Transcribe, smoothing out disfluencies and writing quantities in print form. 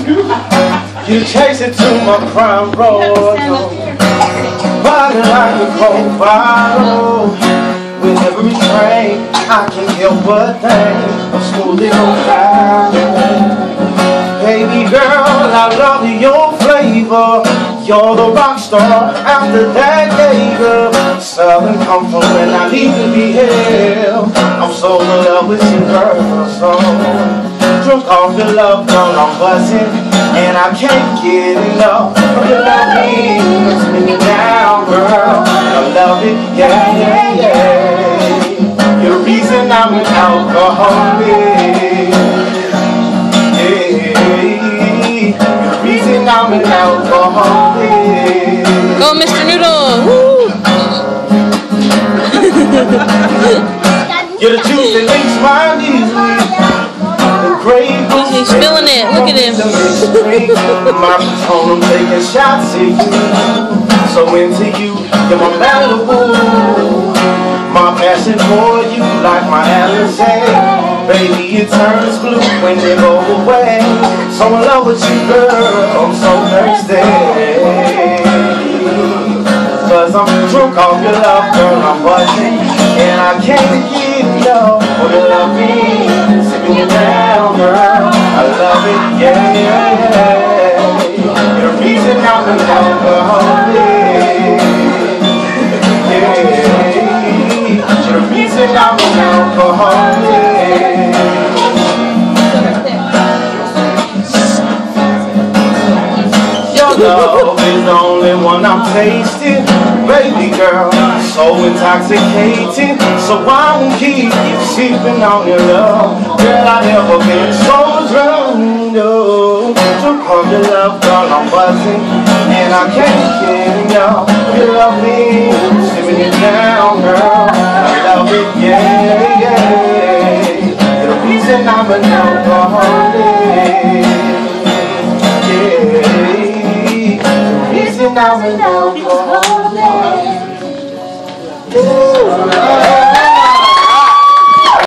You chase it to my prime road, body like a cold bottle. With every train, I can't help but think of smoothing on down. Baby girl, I love your flavor. You're the rock star after that nigga. Southern comfort when I need to be held. I'm so in love with you, girl. So drunk off your love, girl, I'm buzzing, and I can't get enough of your loving. Spin me down, girl. I love it, yeah, yeah, yeah. You're the reason I'm an alcoholic. I'm an alcoholic. Go, Mr. Noodle! Woo! You're the juice that makes my knees weak. He's feeling it. Look at him. My patron, I'm taking shots at you. So into you, you're my Malibu. My passion for you, like my Alizé. Baby, it turns blue when you go away. So in love with you, girl, I'm so thirsty. Cause I'm drunk off your love, girl, I'm buzzing, and I can't get enough of your loving. Sipping you down, girl, I love it, yeah, yeah, yeah. You're the reason I'm an alcoholic. Yeah, you're the reason I'm an alcoholic. Love is the only one I'm tasting, baby girl, so intoxicating. So I won't keep sipping on your love. Girl, I've never been so drunk, no. Drunk off your love, girl, I'm buzzing, and I can't get enough. You love me, sipping it down, girl, I love it, yeah, yeah. You're the reason I'm an alcoholic. I'm an alcoholic.